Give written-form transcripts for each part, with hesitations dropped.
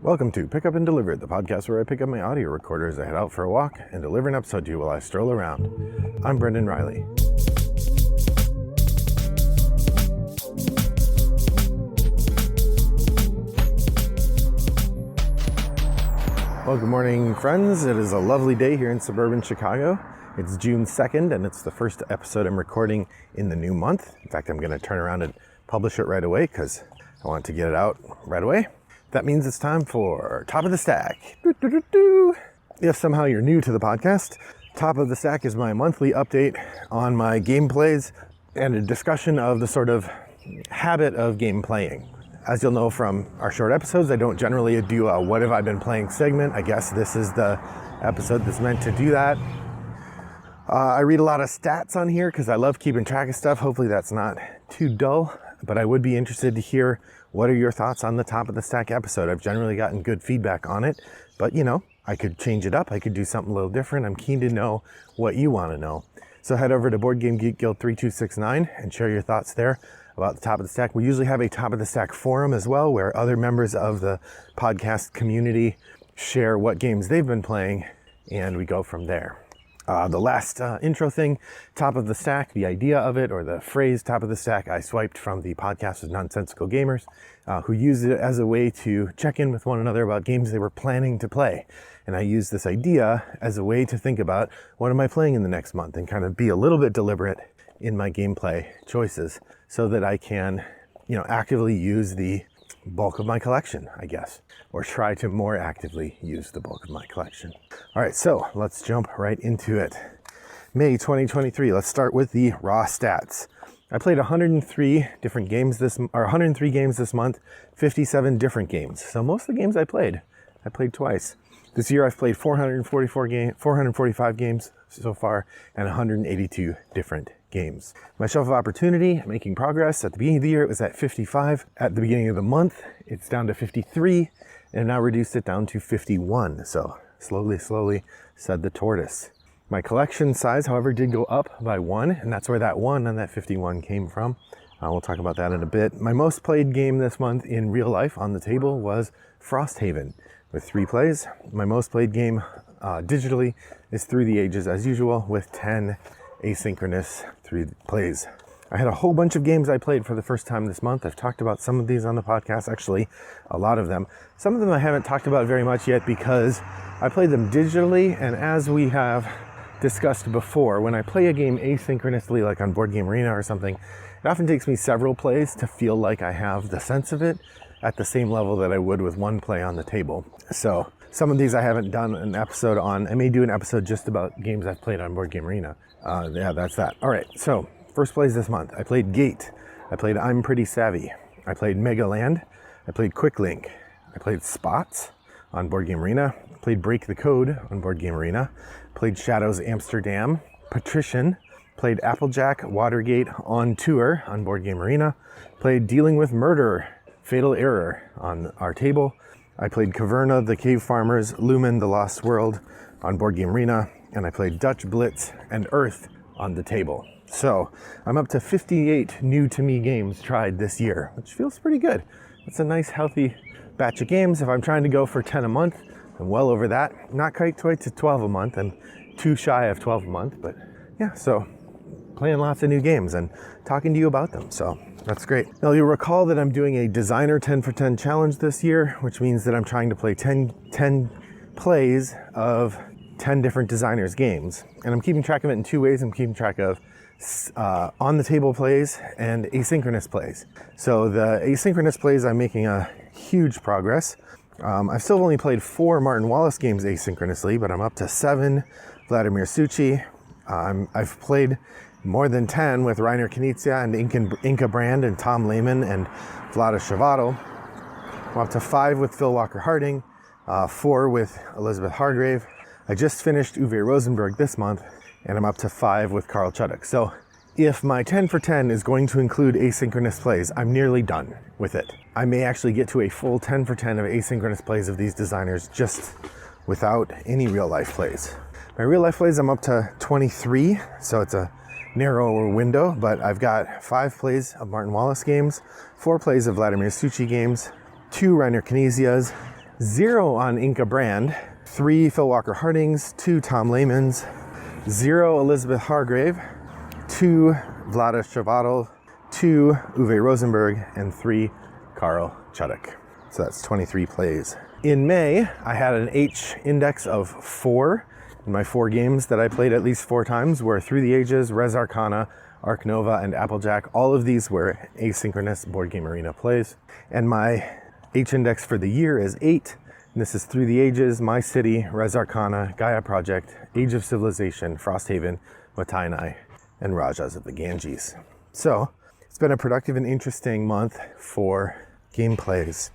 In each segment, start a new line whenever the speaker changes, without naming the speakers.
Welcome to Pick Up and Deliver, the podcast where I pick up my audio recorder as I head out for a walk and deliver an episode to you while I stroll around. I'm Brendan Riley. Well, good morning, friends. It is a lovely day here in suburban Chicago. It's June 2nd, and it's the first episode I'm recording in the new month. In fact, I'm going to turn around and publish it right away because I want to get it out right away. That means it's time for Top of the Stack. If somehow you're new to the podcast, Top of the Stack is my monthly update on my gameplays and a discussion of the sort of habit of game playing. As you'll know from our short episodes, I don't generally do a what have I been playing segment. I guess this is the episode that's meant to do that. I read a lot of stats on here because I love keeping track of stuff. Hopefully that's not too dull, but I would be interested to hear what are your thoughts on the Top of the Stack episode. I've generally gotten good feedback on it, but I could change it up. I could do something a little different. I'm keen to know what you want to know. So head over to Board Game Geek Guild 3269 and share your thoughts there about the Top of the Stack. We usually have a Top of the Stack forum as well, where other members of the podcast community share what games they've been playing, and we go from there. The last intro thing, Top of the Stack, the idea of it, or the phrase Top of the Stack, I swiped from the podcast of Nonsensical Gamers, who used it as a way to check in with one another about games they were planning to play. And I used this idea as a way to think about what am I playing in the next month and kind of be a little bit deliberate in my gameplay choices so that I can, actively use the bulk of my collection, I guess, or try to more actively use the bulk of my collection. All right, so let's jump right into it. May 2023, let's start with the raw stats. I played 103 games this month, 57 different games. So most of the games I played twice. This year I've played 445 games so far and 182 different games. My shelf of opportunity, making progress. At the beginning of the year, it was at 55. At the beginning of the month, it's down to 53, and now reduced it down to 51. So slowly, said the tortoise. My collection size, however, did go up by 1, and that's where that 1 on that 51 came from. We'll talk about that in a bit. My most played game this month in real life on the table was Frosthaven with 3 plays. My most played game digitally is Through the Ages as usual with 10 asynchronous 3 plays. I had a whole bunch of games I played for the first time this month. I've talked about some of these on the podcast, actually a lot of them. Some of them I haven't talked about very much yet because I played them digitally, and as we have discussed before, when I play a game asynchronously, like on Board Game Arena or something, it often takes me several plays to feel like I have the sense of it at the same level that I would with one play on the table. So some of these I haven't done an episode on. I may do an episode just about games I've played on Board Game Arena. That's that. All right, so first plays this month. I played Gate. I played I'm Pretty Savvy. I played Mega Land. I played Quick Link. I played Spots on Board Game Arena. I played Break the Code on Board Game Arena. Played Shadows Amsterdam. Patrician. Played Applejack Watergate on Tour on Board Game Arena. Played Dealing with Murder, Fatal Error on our table. I played Caverna, The Cave Farmers, Lumen, The Lost World on Board Game Arena, and I played Dutch Blitz and Earth on the table. So I'm up to 58 new to me games tried this year, which feels pretty good. It's a nice healthy batch of games. If I'm trying to go for 10 a month, I'm well over that. Not quite to 12 a month and too shy of 12 a month, but yeah, so playing lots of new games and talking to you about them. So that's great. Now you'll recall that I'm doing a designer 10 for 10 challenge this year, which means that I'm trying to play 10 plays of 10 different designers games. And I'm keeping track of it in 2 ways. I'm keeping track of on the table plays and asynchronous plays. So the asynchronous plays, I'm making a huge progress. I've still only played 4 Martin Wallace games asynchronously, but I'm up to 7 Vladimir Suchy. I've played more than 10 with Reiner Knizia and Inka Brand and Tom Lehman and Vlada Chavato. I'm up to 5 with Phil Walker Harding, 4 with Elizabeth Hargrave. I just finished Uwe Rosenberg this month, and I'm up to 5 with Carl Chuduk. So if my 10 for 10 is going to include asynchronous plays, I'm nearly done with it. I may actually get to a full 10 for 10 of asynchronous plays of these designers just without any real life plays. My real life plays, I'm up to 23, so it's a narrower window, but I've got 5 plays of Martin Wallace games, 4 plays of Vladimir Suchy games, 2 Reiner Knizias, 0 on Inca Brand, 3 Phil Walker Hardings, 2 Tom Layman's, 0 Elizabeth Hargrave, 2 Vlada Chavato, 2 Uwe Rosenberg, and 3 Carl Chuduk. So that's 23 plays. In May, I had an H index of 4. And my 4 games that I played at least 4 times were Through the Ages, Res Arcana, Arc Nova, and Applejack. All of these were asynchronous Board Game Arena plays. And my H index for the year is 8. And this is Through the Ages, My City, Res Arcana, Gaia Project, Age of Civilization, Frosthaven, Watainai, and Rajas of the Ganges. So it's been a productive and interesting month for gameplays.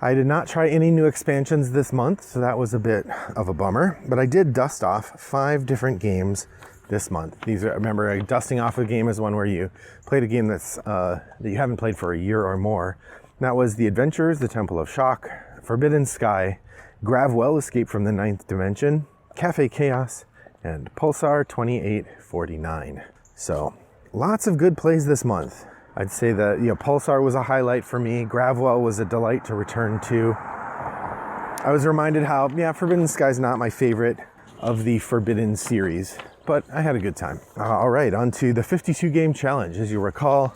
I did not try any new expansions this month, so that was a bit of a bummer, but I did dust off 5 different games this month. These are, remember, dusting off a game is one where you played a game that's that you haven't played for a year or more. And that was The Adventures, The Temple of Shock, Forbidden Sky, Gravwell, Escape from the Ninth Dimension, Cafe Chaos, and Pulsar 2849. So lots of good plays this month. I'd say that, Pulsar was a highlight for me. Gravwell was a delight to return to. I was reminded how, Forbidden Sky is not my favorite of the Forbidden series, but I had a good time. All right, on to the 52 game challenge. As you recall,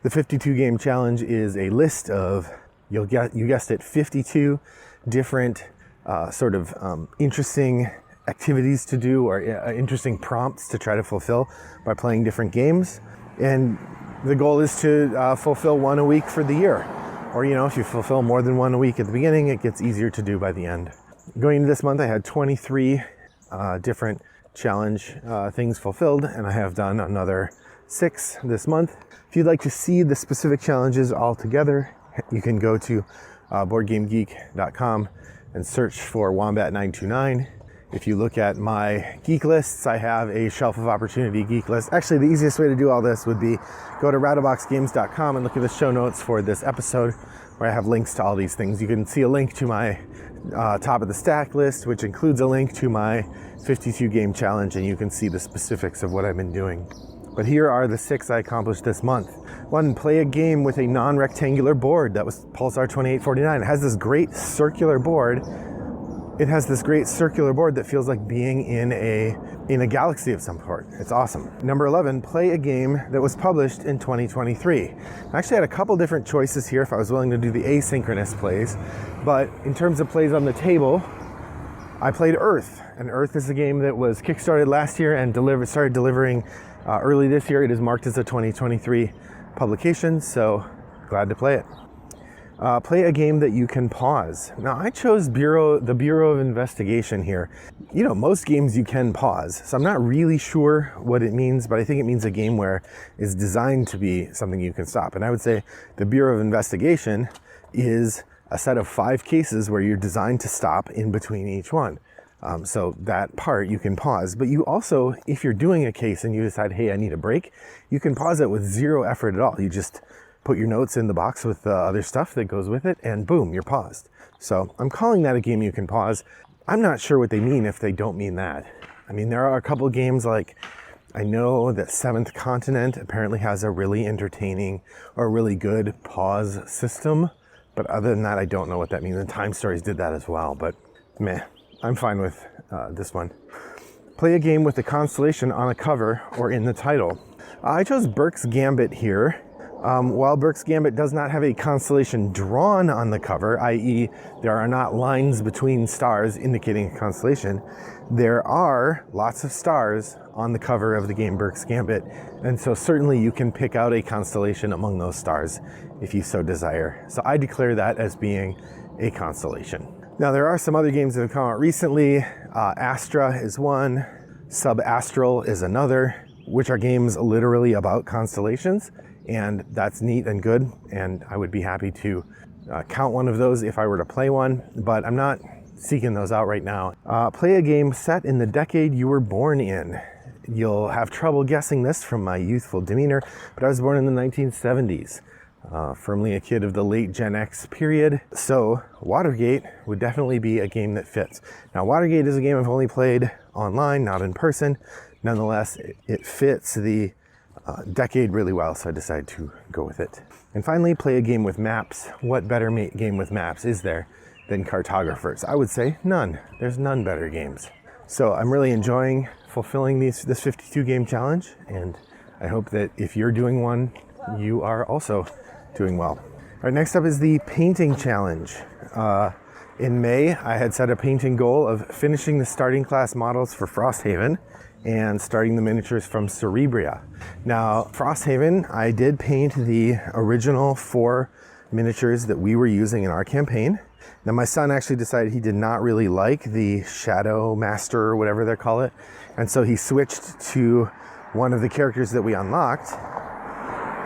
the 52 game challenge is a list of, you guessed it, 52 different interesting activities to do, or interesting prompts to try to fulfill by playing different games. And the goal is to fulfill 1 a week for the year. Or, if you fulfill more than 1 a week at the beginning, it gets easier to do by the end. Going into this month, I had 23 different challenge things fulfilled, and I have done another 6 this month. If you'd like to see the specific challenges all together, you can go to BoardGameGeek.com and search for Wombat929. If you look at my geek lists, I have a Shelf of Opportunity geek list. Actually, the easiest way to do all this would be go to rattleboxgames.com and look at the show notes for this episode, where I have links to all these things. You can see a link to my top of the stack list, which includes a link to my 52 game challenge, and you can see the specifics of what I've been doing. But here are the 6 I accomplished this month. 1, play a game with a non-rectangular board. That was Pulsar 2849. It has this great circular board. It has this great circular board that feels like being in a galaxy of some sort. It's awesome. Number 11, play a game that was published in 2023. I actually had a couple different choices here if I was willing to do the asynchronous plays, but in terms of plays on the table, I played Earth. And Earth is a game that was kickstarted last year and started delivering early this year. It is marked as a 2023 publication, so glad to play it. Play a game that you can pause. Now, I chose the Bureau of Investigation here. Most games you can pause, so I'm not really sure what it means, but I think it means a game where it's designed to be something you can stop. And I would say the Bureau of Investigation is a set of 5 cases where you're designed to stop in between each one. So that part you can pause, but you also, if you're doing a case and you decide, hey, I need a break, you can pause it with 0 effort at all. You just put your notes in the box with other stuff that goes with it, and boom, you're paused. So I'm calling that a game you can pause. I'm not sure what they mean if they don't mean that. I mean, there are a couple games like, I know that Seventh Continent apparently has a really entertaining or really good pause system, but other than that, I don't know what that means. And Time Stories did that as well, but meh, I'm fine with this one. Play a game with a constellation on a cover or in the title. I chose Burke's Gambit here. While Burke's Gambit does not have a constellation drawn on the cover, i.e. there are not lines between stars indicating a constellation, there are lots of stars on the cover of the game Burke's Gambit, and so certainly you can pick out a constellation among those stars if you so desire. So I declare that as being a constellation. Now there are some other games that have come out recently. Astra is one, Subastral is another, which are games literally about constellations. And that's neat and good, and I would be happy to count one of those if I were to play one, but I'm not seeking those out right now. Play a game set in the decade you were born in. You'll have trouble guessing this from my youthful demeanor, but I was born in the 1970s, firmly a kid of the late Gen X period, so Watergate would definitely be a game that fits. Now, Watergate is a game I've only played online, not in person. Nonetheless, it fits the decade really well, so I decided to go with it. And finally, play a game with maps. What better game with maps is there than Cartographers. I would say none. There's none better games. So I'm really enjoying fulfilling this 52 game challenge, and I hope that if you're doing one, you are also doing well. All right, next up is the painting challenge. In May, I had set a painting goal of finishing the starting class models for Frosthaven and starting the miniatures from Cerebria. Now, Frosthaven, I did paint the original 4 miniatures that we were using in our campaign. Now, my son actually decided he did not really like the Shadow Master or whatever they call it, and so he switched to one of the characters that we unlocked,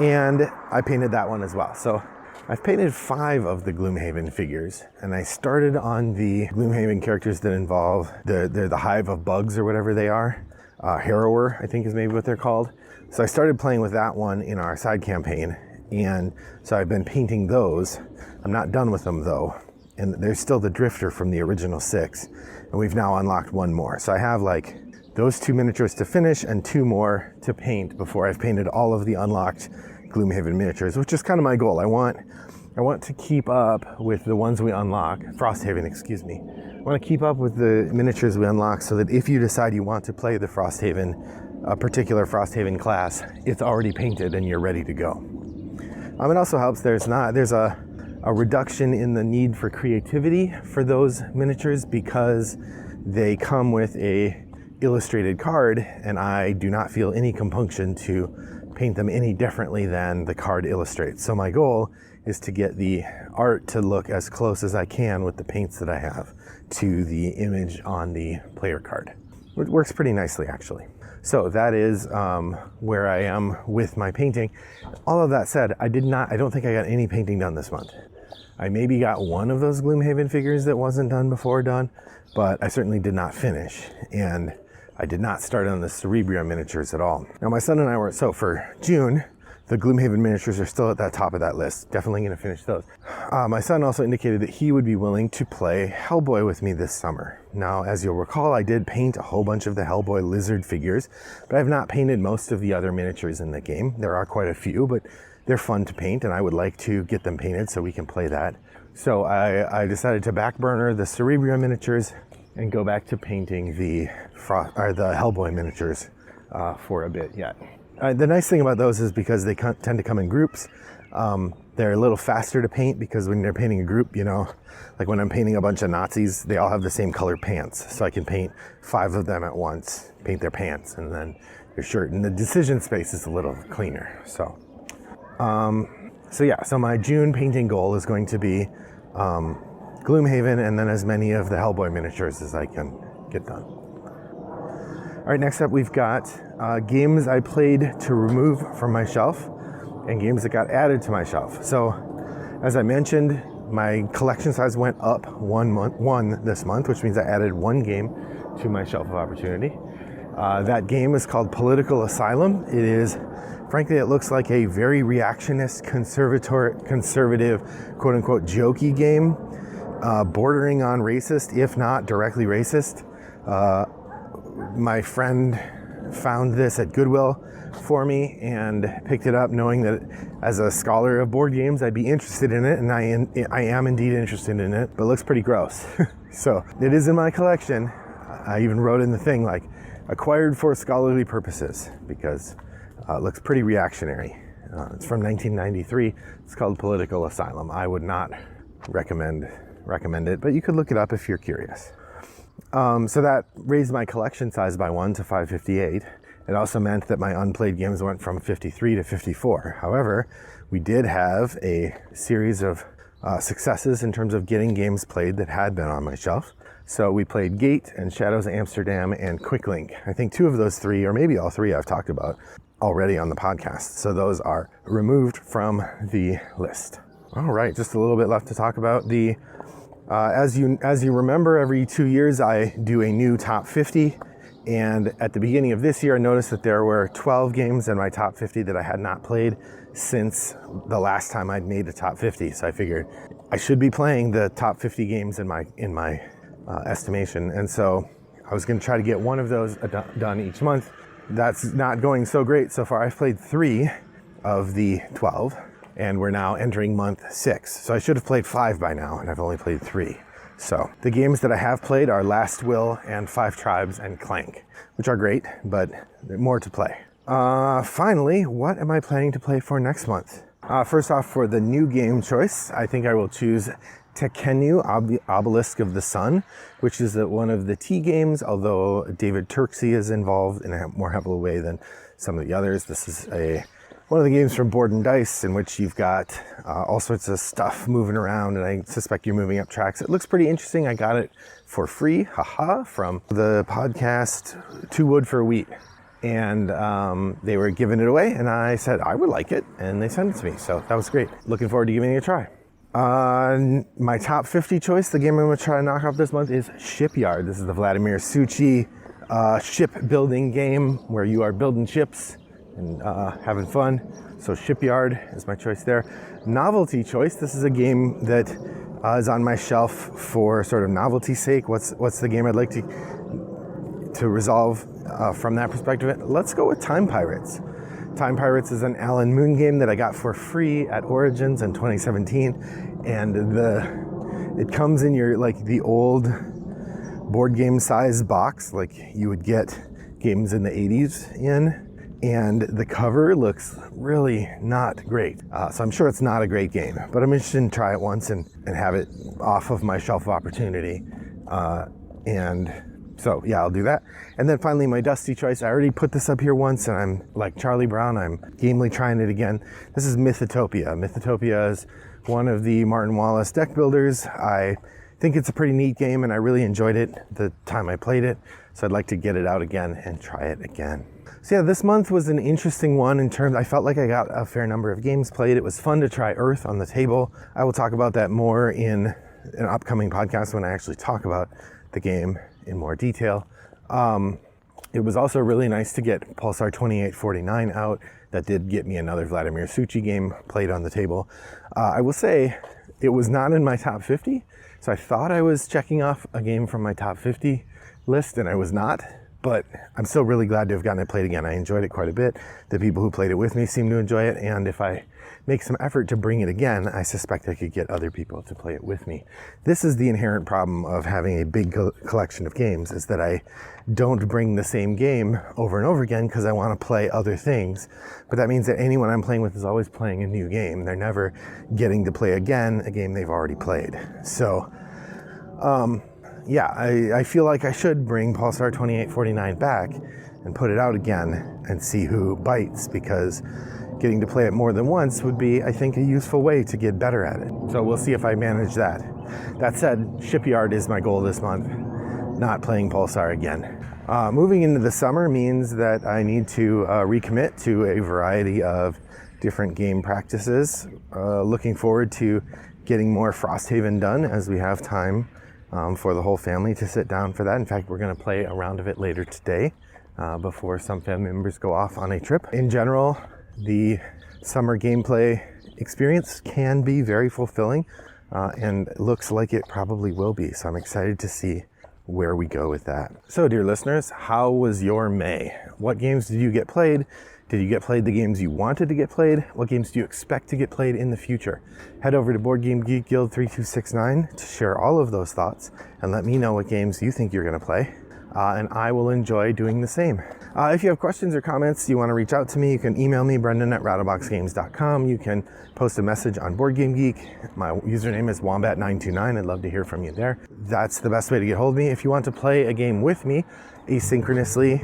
and I painted that one as well. So I've painted 5 of the Gloomhaven figures, and I started on the Gloomhaven characters that involve the hive of bugs or whatever they are. Harrower, I think is maybe what they're called. So I started playing with that one in our side campaign, and so I've been painting those. I'm not done with them though, and there's still the Drifter from the original 6, and we've now unlocked 1 more. So I have like those 2 miniatures to finish and 2 more to paint before I've painted all of the unlocked Gloomhaven miniatures, which is kind of my goal. I want to keep up with the ones we unlock, Frosthaven, excuse me. I want to keep up with the miniatures we unlock so that if you decide you want to play the Frosthaven, a particular Frosthaven class, it's already painted and you're ready to go. It also helps there's a reduction in the need for creativity for those miniatures because they come with a illustrated card, and I do not feel any compunction to paint them any differently than the card illustrates. So my goal is to get the art to look as close as I can with the paints that I have to the image on the player card. It works pretty nicely, actually. So that is where I am with my painting. All of that said, I don't think I got any painting done this month. I maybe got one of those Gloomhaven figures that wasn't done before done, but I certainly did not finish. And I did not start on the Cerebria miniatures at all. Now my son and I so for June, the Gloomhaven miniatures are still at that top of that list. Definitely gonna finish those. My son also indicated that he would be willing to play Hellboy with me this summer. Now, as you'll recall, I did paint a whole bunch of the Hellboy lizard figures, but I've not painted most of the other miniatures in the game. There are quite a few, but they're fun to paint, and I would like to get them painted so we can play that. So I decided to back burner the Cerebria miniatures and go back to painting the Hellboy miniatures for a bit yet. The nice thing about those is because they tend to come in groups, they're a little faster to paint because when you're painting a group, you know, like when I'm painting a bunch of Nazis, they all have the same colored pants. So I can paint 5 of them at once, paint their pants and then their shirt. And the decision space is a little cleaner. So my June painting goal is going to be Gloomhaven and then as many of the Hellboy miniatures as I can get done. All right, next up we've got games I played to remove from my shelf and games that got added to my shelf. So, as I mentioned, my collection size went up one this month, which means I added 1 game to my shelf of opportunity. That game is called Political Asylum. It is, frankly, it looks like a very reactionist, conservative, quote-unquote, jokey game, bordering on racist, if not directly racist. My friend found this at Goodwill for me and picked it up knowing that as a scholar of board games I'd be interested in it, and I am indeed interested in it, but it looks pretty gross. So it is in my collection. I even wrote in the thing like acquired for scholarly purposes because it looks pretty reactionary. It's from 1993. It's called Political Asylum. I would not recommend it, but you could look it up if you're curious. So that raised my collection size by 1 to 558. It also meant that my unplayed games went from 53 to 54. However, we did have a series of successes in terms of getting games played that had been on my shelf. So we played Gate and Shadows of Amsterdam and Quicklink. I think 2 of those 3, or maybe all 3 I've talked about already on the podcast. So those are removed from the list. All right, just a little bit left to talk about. As you remember, every 2 years I do a new top 50. And at the beginning of this year, I noticed that there were 12 games in my top 50 that I had not played since the last time I'd made a top 50. So I figured I should be playing the top 50 games in my estimation. And so I was going to try to get one of those done each month. That's not going so great so far. I've played 3 of the 12, and we're now entering month 6. So I should have played 5 by now, and I've only played 3. So the games that I have played are Last Will and Five Tribes and Clank, which are great, but more to play. Finally, what am I planning to play for next month? First off, for the new game choice, I think I will choose Tekhenu Obelisk of the Sun, which is one of the T games, although David Turksey is involved in a more heavily way than some of the others. This is one of the games from Board and Dice in which you've got all sorts of stuff moving around, and I suspect you're moving up tracks. It looks pretty interesting. I got it for free, from the podcast Two Wood for Wheat. And they were giving it away, and I said I would like it, and they sent it to me. So that was great. Looking forward to giving it a try. My top 50 choice, the game I'm going to try to knock off this month is Shipyard. This is the Vladimir Suchy shipbuilding game where you are building ships and having fun. So Shipyard is my choice there. Novelty choice, this is a game that is on my shelf for sort of novelty's sake. What's the game I'd like to resolve from that perspective? Let's go with Time Pirates. Time Pirates is an Alan Moon game that I got for free at Origins in 2017, and it comes in your the old board game size box like you would get games in the 80s in, and the cover looks really not great. So I'm sure it's not a great game, but I'm interested in try it once and have it off of my shelf of opportunity. So yeah, I'll do that. And then finally, my dusty choice. I already put this up here once, and I'm like Charlie Brown, I'm gamely trying it again. This is Mythotopia. Mythotopia is one of the Martin Wallace deck builders. I think it's a pretty neat game, and I really enjoyed it the time I played it. So I'd like to get it out again and try it again. So yeah, this month was an interesting one in terms, I felt like I got a fair number of games played. It was fun to try Earth on the table. I will talk about that more in an upcoming podcast when I actually talk about the game in more detail. It was also really nice to get Pulsar 2849 out. That did get me another Vladimir Suchy game played on the table. I will say it was not in my top 50, so I thought I was checking off a game from my top 50 list, and I was not. But I'm still really glad to have gotten it played again. I enjoyed it quite a bit. The people who played it with me seem to enjoy it, and if I make some effort to bring it again, I suspect I could get other people to play it with me. This is the inherent problem of having a big collection of games, is that I don't bring the same game over and over again because I want to play other things. But that means that anyone I'm playing with is always playing a new game. They're never getting to play again a game they've already played. So, yeah, I feel like I should bring Pulsar 2849 back and put it out again and see who bites, because getting to play it more than once would be, I think, a useful way to get better at it. So we'll see if I manage that. That said, Shipyard is my goal this month, not playing Pulsar again. Moving into the summer means that I need to recommit to a variety of different game practices. Looking forward to getting more Frosthaven done as we have time for the whole family to sit down for that. In fact, we're going to play a round of it later today before some family members go off on a trip. In general, the summer gameplay experience can be very fulfilling, and it looks like it probably will be. So I'm excited to see where we go with that. So dear listeners, how was your May? What games did you get played? Did you get played the games you wanted to get played? What games do you expect to get played in the future? Head over to Board Game Geek Guild 3269 to share all of those thoughts and let me know what games you think you're going to play. And I will enjoy doing the same. If you have questions or comments, you want to reach out to me, you can email me, brendan@rattleboxgames.com. You can post a message on Board Game Geek. My username is wombat929. I'd love to hear from you there. That's the best way to get hold of me. If you want to play a game with me asynchronously,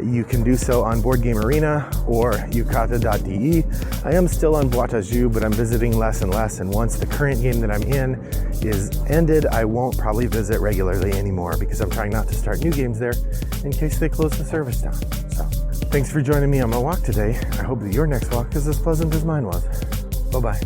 you can do so on Board Game Arena or yukata.de. I am still on Boitaju, but I'm visiting less and less, and once the current game that I'm in is ended, I won't probably visit regularly anymore because I'm trying not to start new games there in case they close the service down. So, thanks for joining me on my walk today. I hope that your next walk is as pleasant as mine was. Bye-bye.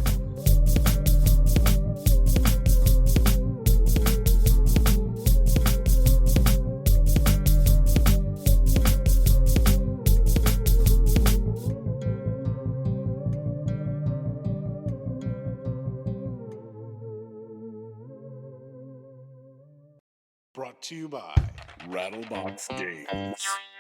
Brought to you by Rattlebox Games.